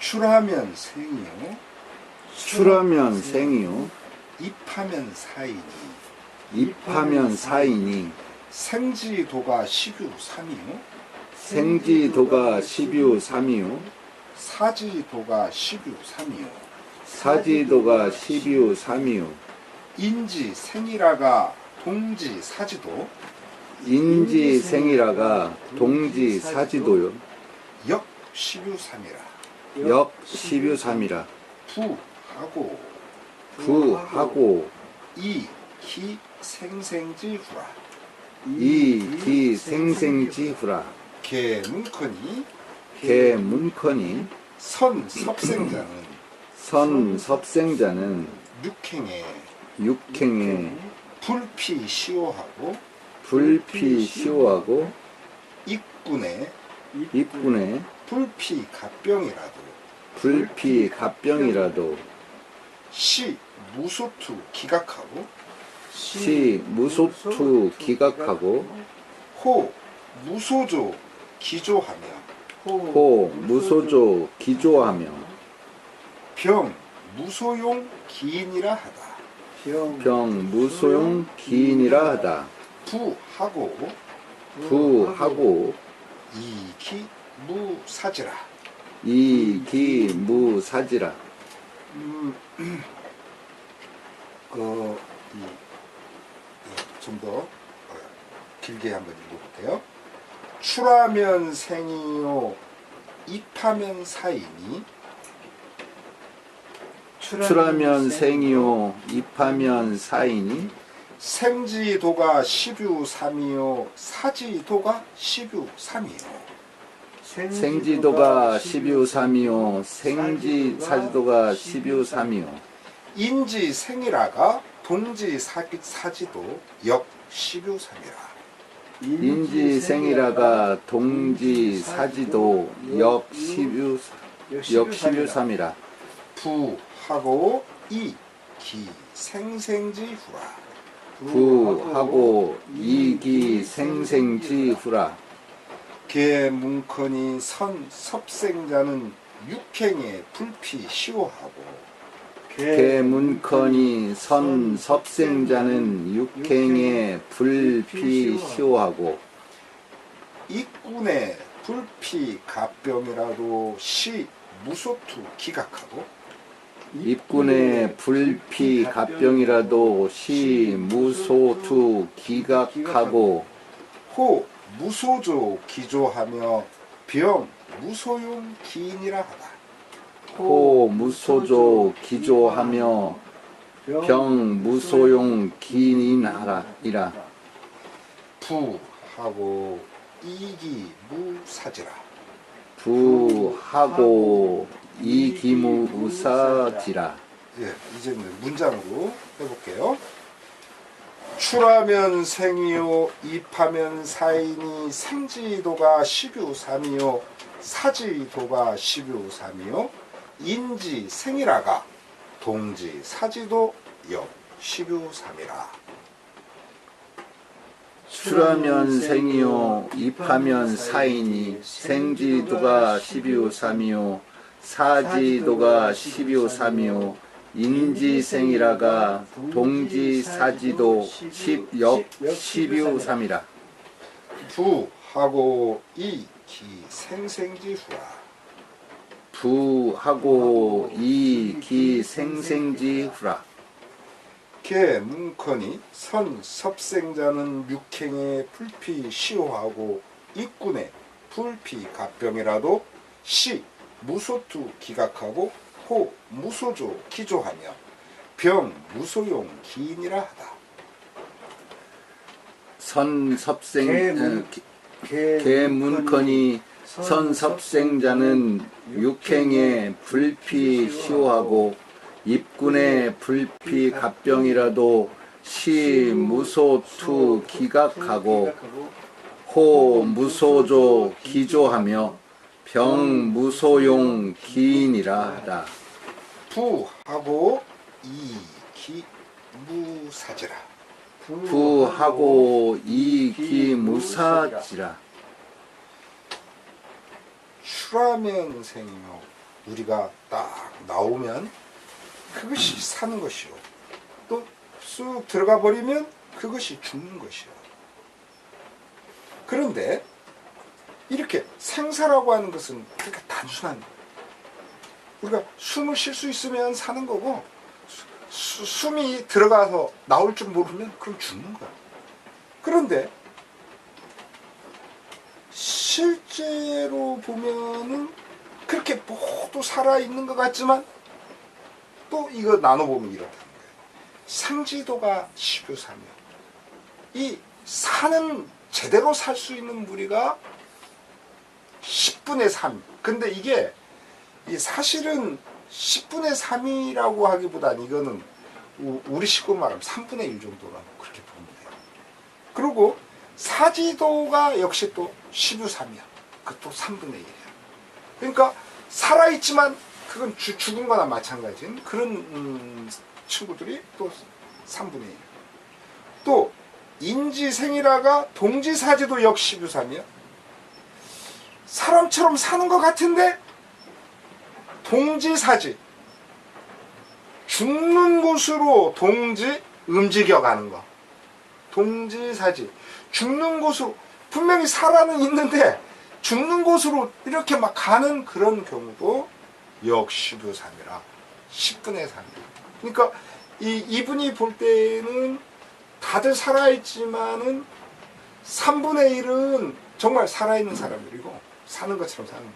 출하면 생이요. 출하면 생이요. 입하면 사이니. 입하면 사이니. 생지도가 십유삼이요. 생지도가 십유삼이요. 사지도가 십유삼이요. 사지도가 십유삼이요. 인지생이라가 동지사지도. 인지생이라가 동지사지도요. 역십유삼이라. 역십유삼이라. 부하고 부하고 이기생생지후라. 이기생생지후라. 개문커니 개문커니 선섭생자는 선섭생자는 육행에 육행에 불피시오하고 불피시오하고 입군에 입군에 불피갑병이라도 불피갑병이라도 시 무소투 기각하고 시 무소투 기각하고 호 무소조 기조하며 호 무소조 기조하며 병 무소용 기인이라 하다. 병 무소용 기인이라 하다. 부하고 부하고 이기 무사지라. 이기무사지라. 좀 더 길게 한번 읽어볼게요. 출하면 생이요 입하면 사이니. 출하면 생이요 입하면 사이니. 생지도가 십유삼이요 사지도가 십유삼이요. 생지도가 십유삼이요 생지사지도가 십유삼이요. 인지생이라가 동지사지도 역십유삼이라. 인지생이라가 동지사지도 역십유삼이라. 부하고 이기생생지후라. 부하고 이기생생지후라. 개문커니 선섭생자는 육행에 불피시오하고 개문커니 선섭생자는 육행에 불피시오하고 입군에 불피갑병이라도 시 무소투 기각하고 입군에 불피갑병이라도 시 무소투 기각하고 호 무소조 기조하며 병 무소용 기인이라 하다. 호 무소조 기조하며 병 무소용 기인이라. 부하고 이기무사지라. 부하고 이기무사지라. 예, 이제는 문장으로 해볼게요. 출하면 생이요 입하면 사이니. 생지도가 십유삼이요 사지도가 십유삼이요 인지생이라가 동지사지도 역십유삼이라. 출하면 생이요 입하면 사이니. 생지도가 십유삼이요 사지도가 십유삼이요 인지생이라가 동지사지도 역십유삼이라. 부하고 이기생생지후라. 부하고 이기생생지후라. 개문커니 선섭생자는 육행에 불피시오하고 입군에 불피갑병이라도 시 무소투 기각하고 호 무소조 기조하며 병 무소용 기인이라 하다. 개문커니 선섭생자는 육행에 불피시오하고 입군에 불피갑병이라도 시 무소투 기각하고 호 무소조 기조하며 병 무소용 기인이라 하다. 부하고 이기무사지라. 부하고 이기무사지라. 출하면 생이요 우리가 딱 나오면 그것이 사는 것이요. 또 쑥 들어가 버리면 그것이 죽는 것이요. 그런데 이렇게 생사라고 하는 것은 그렇게 단순한, 우리가 숨을 쉴 수 있으면 사는 거고, 숨이 들어가서 나올 줄 모르면 그럼 죽는 거야. 그런데 실제로 보면은 그렇게 모두 살아있는 것 같지만 또 이거 나눠보면 이렇다는 거예요. 생지도가 10유사며 이 사는, 제대로 살 수 있는 무리가 10분의 3. 근데 이게 사실은 10분의 3이라고 하기보단 이거는 우리 식으로 말하면 3분의 1 정도라고 그렇게 보면 돼요. 그리고 사지도가 역시 또 10유삼이야. 그것도 3분의 1이야. 그러니까 살아있지만 그건 죽은 거나 마찬가지인 그런 친구들이 또 3분의 1. 또 인지생이라가 동지사지도 역시 10유삼이야. 사람처럼 사는 것 같은데 동지사지, 죽는 곳으로 동지 움직여가는 거. 동지사지, 죽는 곳으로, 분명히 살아는 있는데 죽는 곳으로 이렇게 막 가는 그런 경우도 역시 10유삼이라 10분의 3이야. 그러니까 이분이 볼 때는 다들 살아있지만은 3분의 1은 정말 살아있는 사람들이고 사는 것처럼 사는,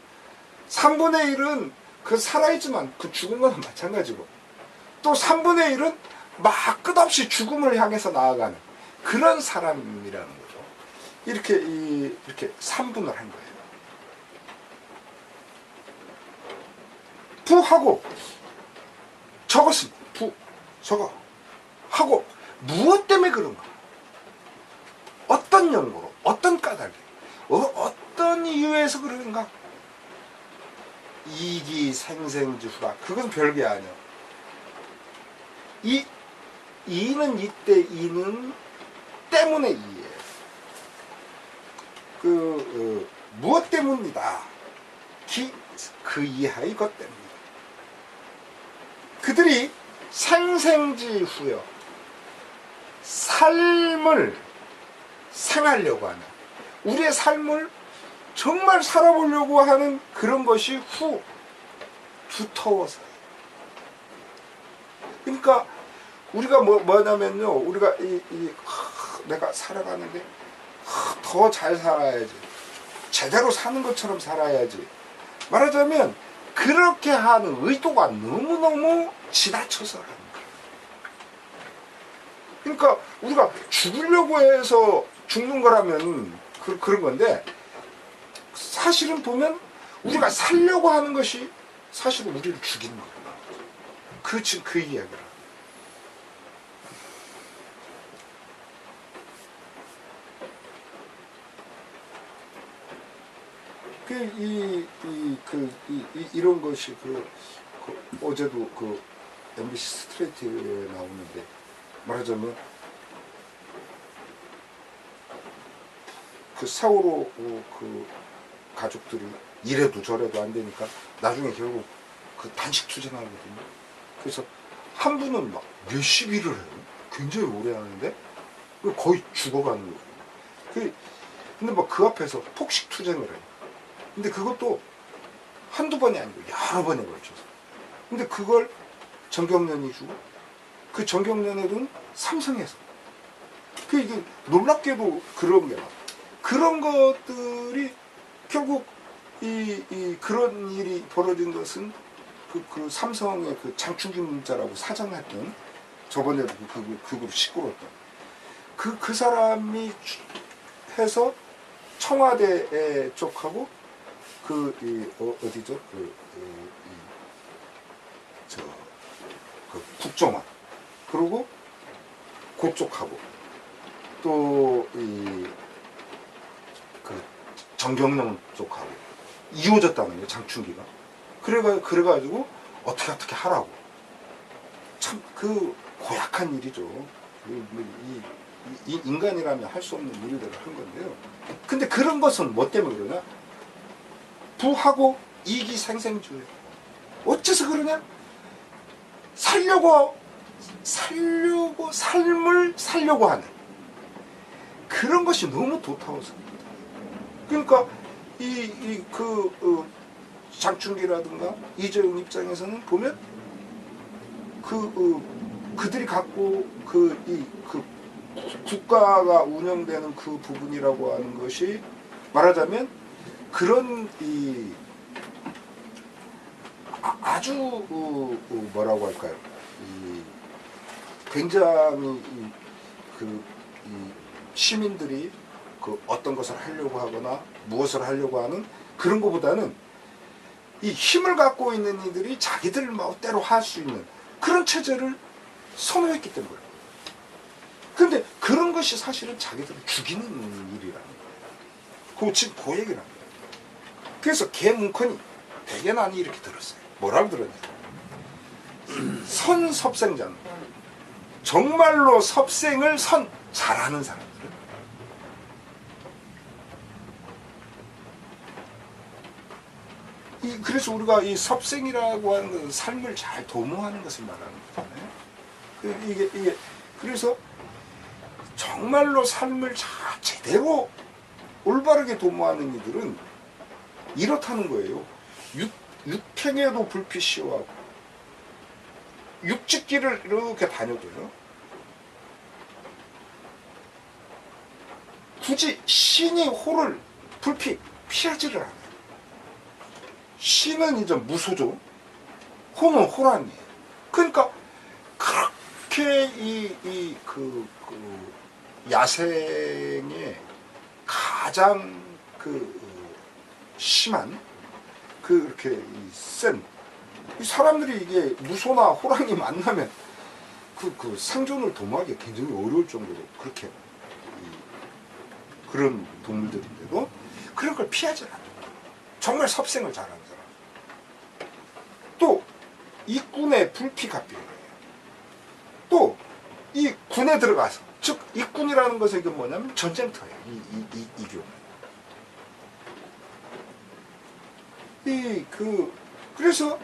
3분의 1은 그 살아있지만 그 죽은 거는 마찬가지고, 또 3분의 1은 막 끝없이 죽음을 향해서 나아가는 그런 사람이라는 거죠. 이렇게 3분을 한 거예요. 부하고 적었습니다. 저거 하고 무엇 때문에 그런가? 어떤 연고로, 어떤 까닭에, 어떤 이유에서 그런가? 이기 생생지후라. 그건 별게 아니야. 이는 이때 이는 때문에 이예요. 무엇 때문이다. 그 이하의 것 때문이다. 그들이 생생지후여 삶을 생하려고 하는, 우리의 삶을 정말 살아보려고 하는 그런 것이 두터워서. 그러니까 우리가 뭐냐면요, 우리가 내가 살아가는데 더 잘 살아야지, 제대로 사는 것처럼 살아야지, 말하자면 그렇게 하는 의도가 너무너무 지나쳐서 하는 거예요. 그러니까 우리가 죽으려고 해서 죽는 거라면 그런 건데, 사실은 보면 우리가 살려고 하는 것이 사실은 우리를 죽이는 거구나. 지금 그 이야기라. 이런 것이 어제도 MBC 스트레이트에 나오는데, 말하자면 세월호 가족들이 이래도 저래도 안 되니까 나중에 결국 단식 투쟁하거든요. 그래서 한 분은 막 몇십 일을 해요. 굉장히 오래 하는데 거의 죽어가는 거예요. 근데 막 그 앞에서 폭식 투쟁을 해요. 근데 그것도 한두 번이 아니고 여러 번에 걸쳐서. 근데 그걸 정경련이 주고, 그 정경련에는 삼성에서. 이게 놀랍게도 그런 게 나와요. 그런 것들이 결국 그런 일이 벌어진 것은 그 삼성의 그 장충기 문자라고 사장했던, 저번에도 그걸 시끄러웠던 그 사람이 해서 청와대 쪽하고 어디죠? 국정원, 그리고 그쪽하고 또 정경련 쪽하고 이어졌다는 거예요, 장충기가. 그래가지고 어떻게 하라고. 참 고약한 일이죠. 이 인간이라면 할 수 없는 일들을 한 건데요. 근데 그런 것은 뭐 때문에 그러냐? 부하고 이기 생생주의. 어째서 그러냐? 삶을 살려고 하는 그런 것이 너무 도타워서. 그러니까 장충기라든가 이재용 입장에서는 보면 그들이 갖고 국가가 운영되는 그 부분이라고 하는 것이 말하자면 그런 아주 뭐라고 할까요? 굉장히 시민들이 어떤 것을 하려고 하거나 무엇을 하려고 하는 그런 것보다는 이 힘을 갖고 있는 이들이 자기들 마음대로 할 수 있는 그런 체제를 선호했기 때문에. 그런데 그런 것이 사실은 자기들을 죽이는 일이라는 거예요. 지금 그 얘기를 합니다. 그래서 개문컨이 되게 많이 이렇게 들었어요. 뭐라고 들었냐? 선섭생자는 정말로 섭생을 잘하는 사람들은 그래서 우리가 이 섭생이라고 하는 것은 삶을 잘 도모하는 것을 말하는 거잖아요. 그래서 정말로 삶을 잘 제대로 올바르게 도모하는 이들은 이렇다는 거예요. 육행에도 불필시하고 육직길을 이렇게 다녀도요. 굳이 신이 호를 피하지를 않아요. 신은 이제 무소죠. 호는 호란이에요. 그러니까 그렇게 야생의 가장 심한 그렇게 센 사람들이 이게 무소나 호랑이 만나면 생존을 도모하기 굉장히 어려울 정도로 그렇게 그런 동물들인데도 그런 걸 피하지 않아요. 정말 섭생을 잘하는 사람. 또 이 군의 불피갑병이에요. 또 이 군에 들어가서 즉 이 군이라는 것은 이게 뭐냐면 전쟁터예요. 이 경우. 그래서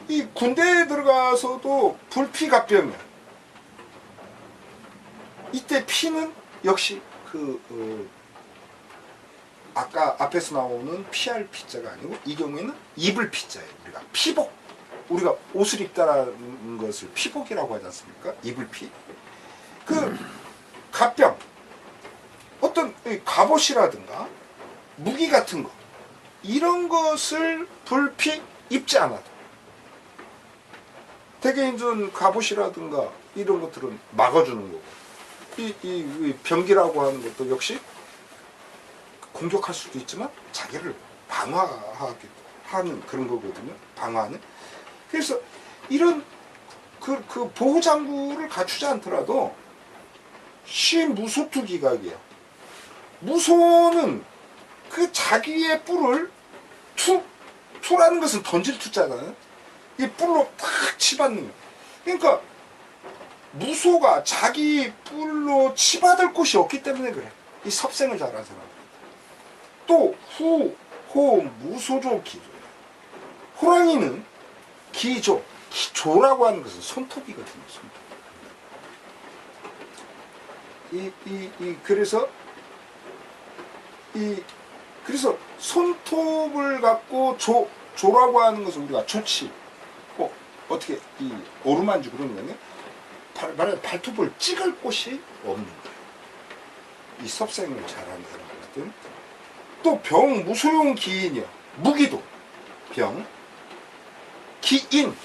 이 군대에 들어가서도 불피갑병이야. 이때 피는 역시 아까 앞에서 나오는 피할 피자가 아니고 이 경우에는 입을 피자예요. 우리가 피복, 우리가 옷을 입다라는 것을 피복이라고 하지 않습니까? 입을 피. 갑병, 어떤 갑옷이라든가 무기 같은 거 이런 것을 불피 입지 않아도 대개 이제 갑옷이라든가 이런 것들은 막아주는 거고 이 병기라고 하는 것도 역시 공격할 수도 있지만 자기를 방어하는 그런 거거든요. 방어하는. 그래서 이런 보호장구를 갖추지 않더라도 무소투 기각이에요. 무소는 자기의 뿔을 투라는 것은 던질 투자잖아요. 이 뿔로 탁 치받는 거예요. 그러니까 무소가 자기 뿔로 치받을 곳이 없기 때문에 그래. 이 섭생을 잘하는 사람. 또 호, 무소조, 기조. 호랑이는 기조. 기조라고 하는 것은 손톱이거든요. 손톱. 그래서 손톱을 갖고 조라고 하는 것은 우리가 조치. 어떻게 오르만주 그런 거는 말하자면 발톱을 찍을 곳이 없는 거예요. 이 섭생을 잘하는 사람들은. 또 무소용 기인이요. 무기도 병. 기인.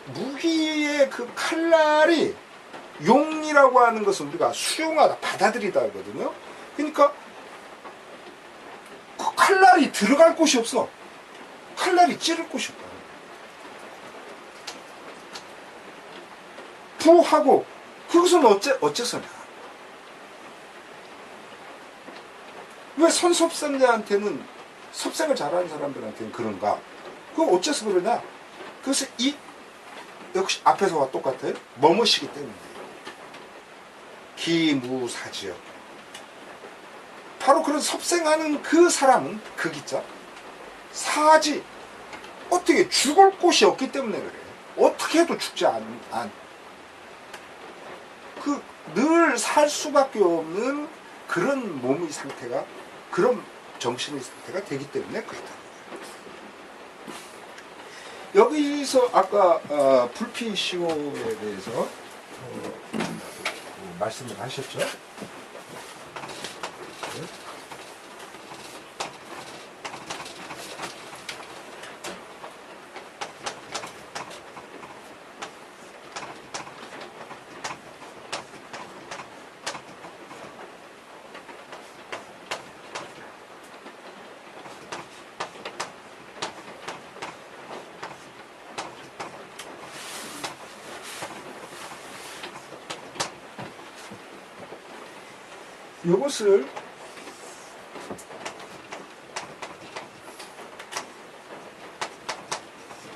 무기의 칼날이 용이라고 하는 것은 우리가 수용하다, 받아들이다 하거든요. 그러니까 칼날이 들어갈 곳이 없어. 칼날이 찌를 곳이 없다. 부하고 그것은 어째서냐? 왜 선섭생자한테는 섭생을 잘하는 사람들한테는 그런가? 그거 어째서 그러냐? 그것은 역시 앞에서와 똑같아요. 뭐뭐시기 때문에. 기무사지요. 바로 그런 섭생하는 그 사람은 기자 사지 어떻게 죽을 곳이 없기 때문에 그래. 어떻게 해도 죽지 늘 살 수밖에 없는 그런 몸의 상태가, 그런 정신의 상태가 되기 때문에 그렇다. 여기서 아까 불피시호에 대해서 말씀을 하셨죠? 이것을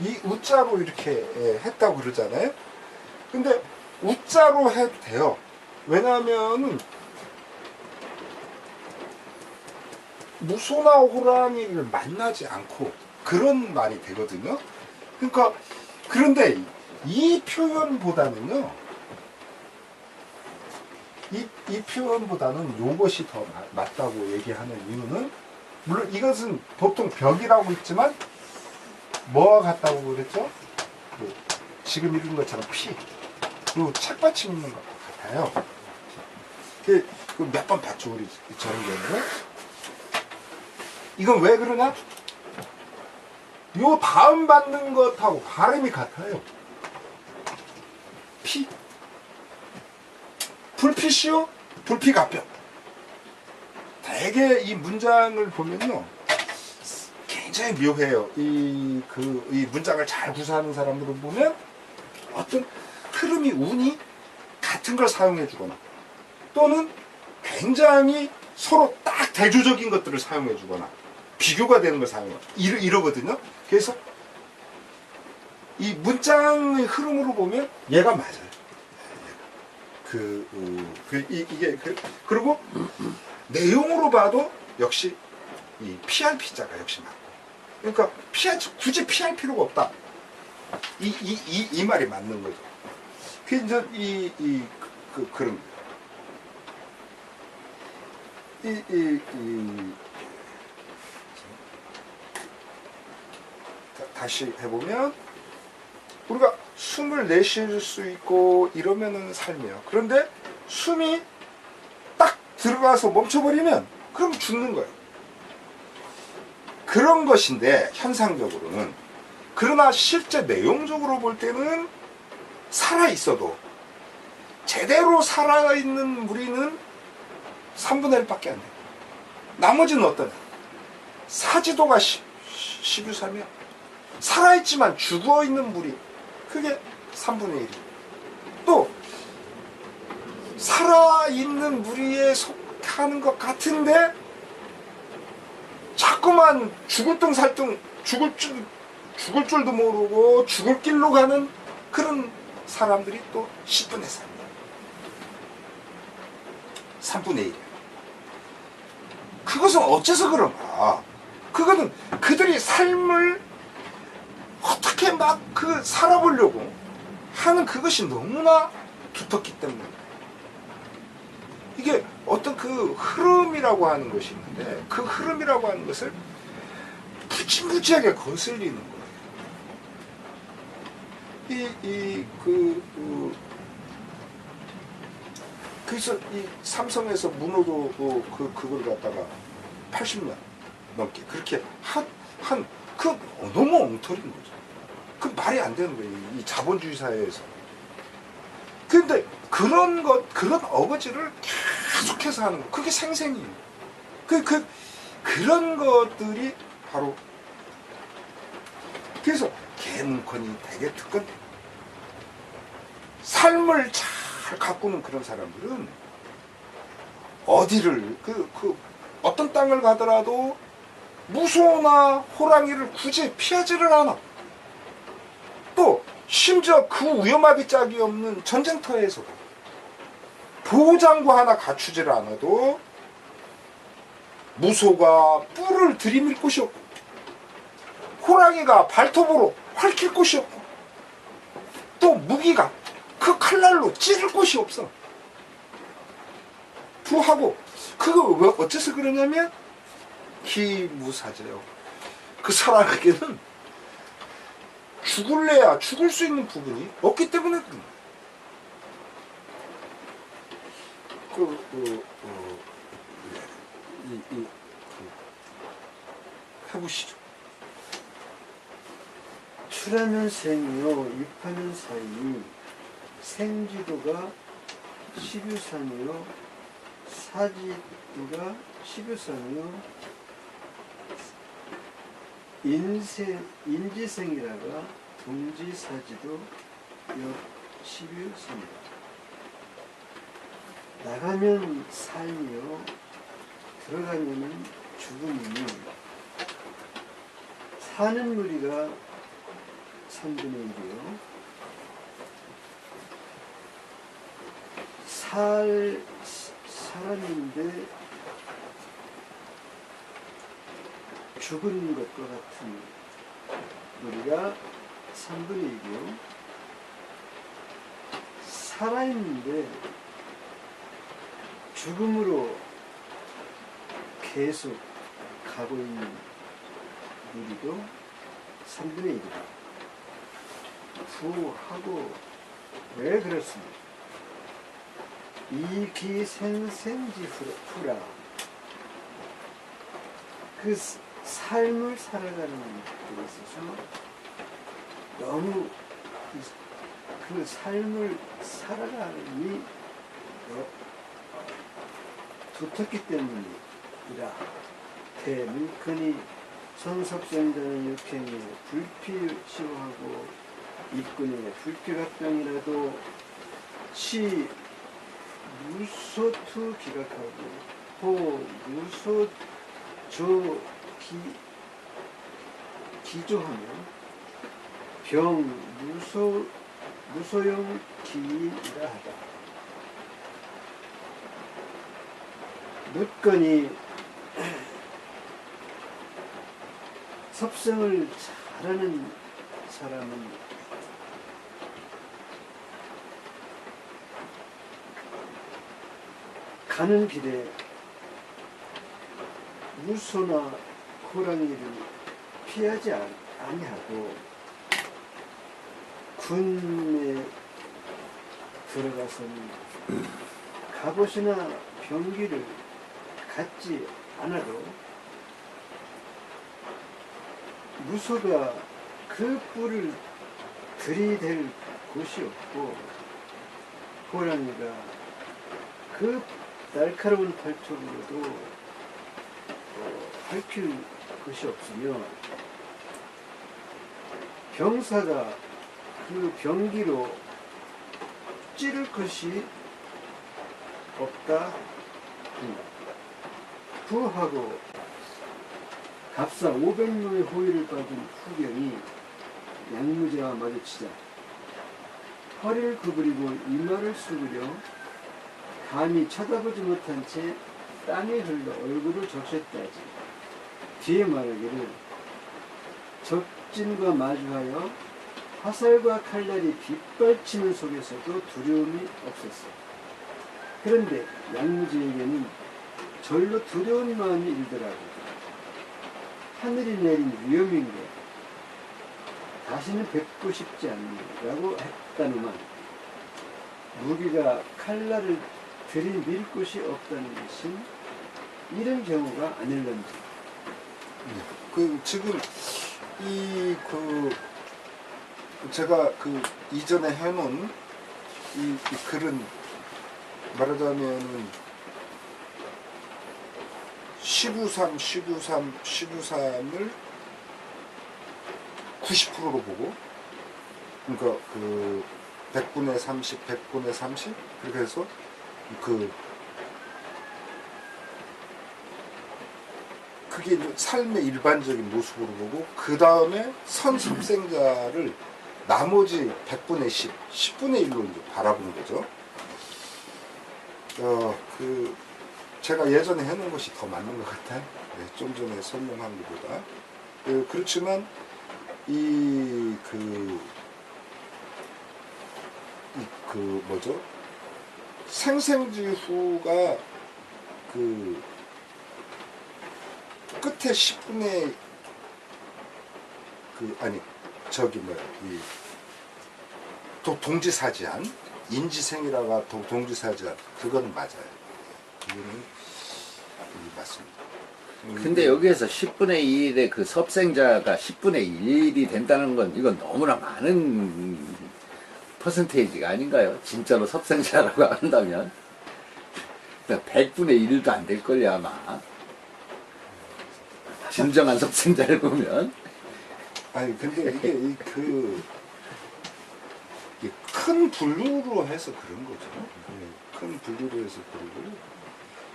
이 우자로 이렇게 했다고 그러잖아요. 근데 우자로 해도 돼요. 왜냐하면 무소나 호랑이를 만나지 않고 그런 말이 되거든요. 그러니까 그런데 이 표현보다는요, 이 표현보다는 요것이 더 맞다고 얘기하는 이유는, 물론 이것은 보통 벽이라고 있지만 뭐와 같다고 그랬죠? 지금 읽은 것처럼 피, 그리고 책받침 있는 것 같아요. 몇 번 봤죠, 우리 저런 경우는. 이건 왜 그러냐? 요 다음 받는 것하고 발음이 같아요. 피. 불피시오, 불피갑병. 되게 이 문장을 보면요, 굉장히 묘해요. 이 문장을 잘 구사하는 사람들을 보면 어떤 흐름이, 운이 같은 걸 사용해 주거나, 또는 굉장히 서로 딱 대조적인 것들을 사용해 주거나, 비교가 되는 걸 사용해. 이러거든요. 그래서 이 문장의 흐름으로 보면 얘가 맞아요. 그리고 내용으로 봐도 역시 이 피할 피자가 역시 맞고, 그러니까 굳이 피할 필요가 없다. 이 말이 맞는 거죠. 그게 이제 그런 다시 해보면, 우리가 숨을 내쉴 수 있고 이러면은 삶이에요. 그런데 숨이 딱 들어가서 멈춰버리면 그럼 죽는 거예요. 그런 것인데 현상적으로는. 그러나 실제 내용적으로 볼 때는 살아있어도, 제대로 살아있는 무리는 3분의 1밖에 안 돼요. 나머지는 어떠냐? 사지도가 12살이야. 살아있지만 죽어있는 무리, 그게 3분의 1이에요. 또 살아있는 무리에 속하는 것 같은데 자꾸만 죽을 둥 살둥, 죽을 줄도 모르고 죽을 길로 가는 그런 사람들이 또 10분의 3이에요. 3분의 1이에요. 그것은 어째서 그런가? 그거는 그들이 삶을 어떻게 막 살아보려고 하는 그것이 너무나 두텁기 때문에, 이게 어떤 그 흐름이라고 하는 것이 있는데, 그 흐름이라고 하는 것을 무지무지하게 거슬리는 거예요. 그래서 이 삼성에서 문호도 그걸 갖다가 80년 넘게 그렇게 너무 엉터리인 거죠. 그 말이 안 되는 거예요, 이 자본주의 사회에서. 근데 그런 어거지를 계속해서 하는 거, 그게 생생이에요. 그런 것들이 바로, 그래서 개문컨이 되게 특권, 삶을 잘 가꾸는 그런 사람들은 어디를 어떤 땅을 가더라도 무소나 호랑이를 굳이 피하지를 않아. 또 심지어 그 위험하기 짝이 없는 전쟁터에서도 보호장구 하나 갖추지를 않아도 무소가 뿔을 들이밀 곳이 없고, 호랑이가 발톱으로 핥힐 곳이 없고 또 무기가 그 칼날로 찌를 곳이 없어. 부하고 그거 왜 어째서 그러냐면 기무사제요. 그 사람에게는 죽을래야 죽을 수 있는 부분이 없기 때문에 그런 거예요. 해보시죠. 출하는 생이요 입하는 사이니 생지도가 십유산이요 사지도가 십유산이요 인지생이라가 동지사지도 십유산이다. 나가면 삶이요 들어가면은 죽음이니 사는 무리가 3분의 1이요 사람인데 죽은 것과 같은 무리가 3분의 1이요 살아있는데 죽음으로 계속 가고 있는 무리도 3분의 1이다. 부하고 왜 그렇습니까? 이기생생지후라 그 삶을 살아가는 데 있어서 너무 그 삶을 살아가니 두텁기 때문이라. 대물건이 선섭생자는 육행에 불피시호하고 입군에 불피갑병이라도 시 무소투 기각하고 호 무소조 기조하며 병 무소용 기이라 하다. 묻건이 섭생을 잘하는 사람은 가는 길에 무소나 호랑이를 피하지 아니하고 군에 들어가서는 갑옷이나 병기를 갖지 않아도 무소가 그 뿔을 들이댈 곳이 없고 호랑이가 그 날카로운 발톱으로도 핥힐 것이 없으며 병사가 그 병기로 찌를 것이 없다 한다. 부하고 갑사 500명의 호위를 받은 후경이 양무제와 마주치자 허리를 구부리고 이마를 숙으려 감히 쳐다보지 못한 채 땀이 흘러 얼굴을 적셨다지. 뒤에 말하기를 적진과 마주하여 화살과 칼날이 빗발치는 속에서도 두려움이 없었어. 그런데 양무지에게는 절로 두려운 마음이 일더라고. 하늘이 내린 위험인 것 다시는 뵙고 싶지 않는다고 했다nu만 무기가 칼날을 들이밀 곳이 없다는 것은 이런 경우가 아닐런지. 지금 제가 이전에 해놓은 이 글은 말하자면은 12.3을 90%로 보고, 그러니까 100분의 30, 100분의 30 그렇게 해서 그게 삶의 일반적인 모습으로 보고, 그 다음에 선습생자를 나머지 100분의 10, 10분의 1로 이제 바라보는 거죠. 제가 예전에 해놓은 것이 더 맞는 것 같아요. 네, 좀 전에 설명한 것보다. 그렇지만 뭐죠? 생생지후가 끝에 10분의 동지사지한 인지생이라가 동지사지한 그건 맞아요. 그거는 맞습니다. 근데 여기에서 10분의 1의 그 섭생자가 10분의 1이 된다는 건 이건 너무나 많은 퍼센테이지가 아닌가요? 진짜로 섭생자라고 한다면 100분의 1도 안 될걸요 아마. 진정한 섭생자를 보면. 아니 근데 이게 큰 분류로 해서 그런 거죠. 큰 분류로 해서 그러고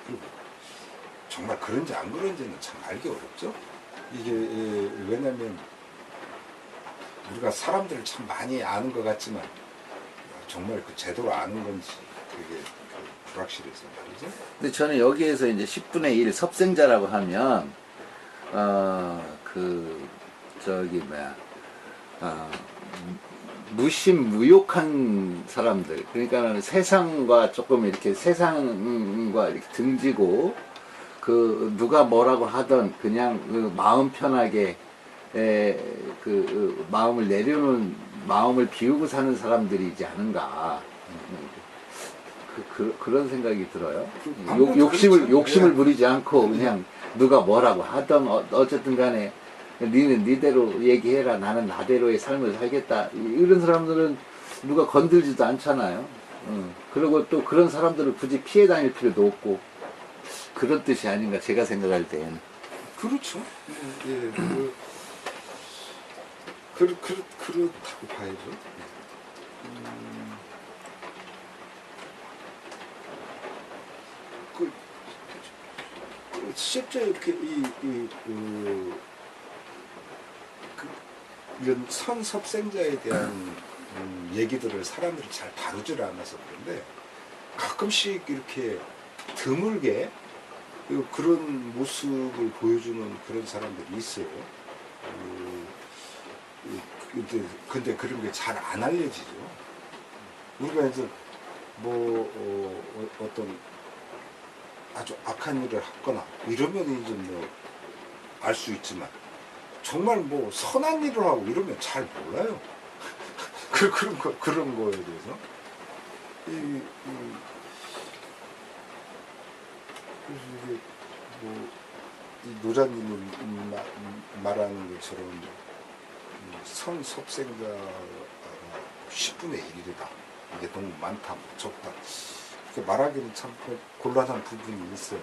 그리고 정말 그런지 안 그런지는 참 알기 어렵죠. 이게 왜냐면 우리가 사람들을 참 많이 아는 것 같지만 정말 그 제대로 아는 건지 그게 불확실해서 말이죠. 근데 저는 여기에서 이제 10분의 1 섭생자라고 하면 무심무욕한 사람들, 그러니까 세상과 조금 이렇게 세상과 이렇게 등지고 누가 뭐라고 하던 그냥 마음 편하게 마음을 내려놓은 마음을 비우고 사는 사람들이지 않은가. 그런 생각이 들어요. 욕심을 부리지 않고 그냥 누가 뭐라고 하던 어쨌든 간에 니는 니대로 얘기해라, 나는 나대로의 삶을 살겠다. 이런 사람들은 누가 건들지도 않잖아요. 그리고 또 그런 사람들을 굳이 피해 다닐 필요도 없고 그런 뜻이 아닌가 제가 생각할 때는. 그렇죠. 예, 그렇다고 봐야죠. 실제 이렇게 이런 선섭생자에 대한 얘기들을 사람들이 잘 다루질 않아서 그런데 가끔씩 이렇게 드물게 그런 모습을 보여주는 그런 사람들이 있어요. 근데 그런 게 잘 안 알려지죠. 우리가 이제 어떤 아주 악한 일을 했거나 이러면 이제 알 수 있지만 정말 선한 일을 하고 이러면 잘 몰라요. 그런 거에 대해서. 그래서 이게 이 노자님이 말하는 것처럼 선섭생자가 10분의 1이다. 이게 너무 많다, 적다. 이렇게 말하기는 참 곤란한 부분이 있어요.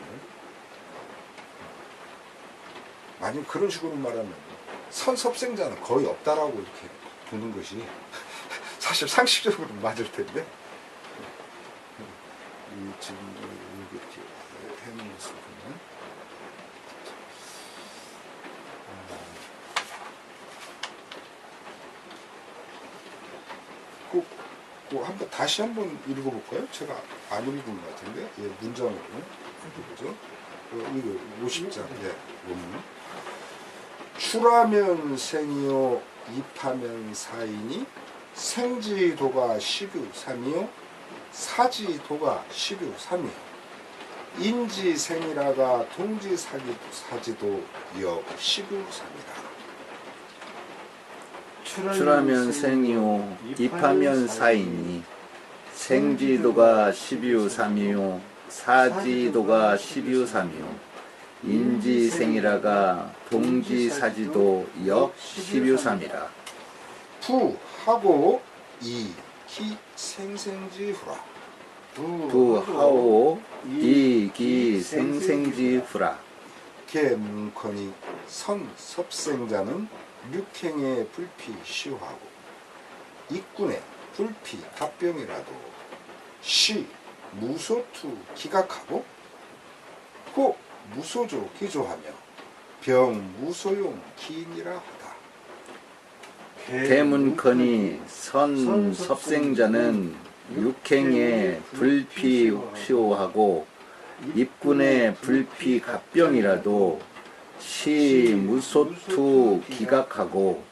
만약 그런 식으로 말하면 선섭생자는 거의 없다라고 이렇게 보는 것이 사실 상식적으로 맞을 텐데 지금 이렇게 해놓은 모습 보면 한번 다시 한번 읽어볼까요? 제가 안 읽은 것 같은데 문장으로 읽어보죠. 이거 50장 원문. 출하면 생이요 입하면 사이니 생지도가 12삼이요 사지도가 12삼이요 인지생이라가 동지사지도 역 12삼이라. 출하면 생이요 입하면 사이니 생지도가 12삼이요 사지도가 12삼이요 인지생이라가 동지사지도 역 12삼이라. 부하고 이기 생생지후라. 부하오 이기 생생지후라. 개문커니 선섭생자는 육행에 불피 시효하고 ik군에 불피 갑병이라도 시 무소투 기각하고 고 무소조 기조하며 병 무소용 기인이라 하다. 대문커니 선섭생자는 육행에 불피 시효하고 입군에 불피 갑병이라도 시 무소투 기각하고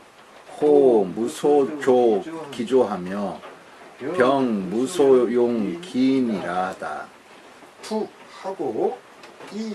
호 무소조 기조하며 병 무소용 기인이라 하다. 투 하고 이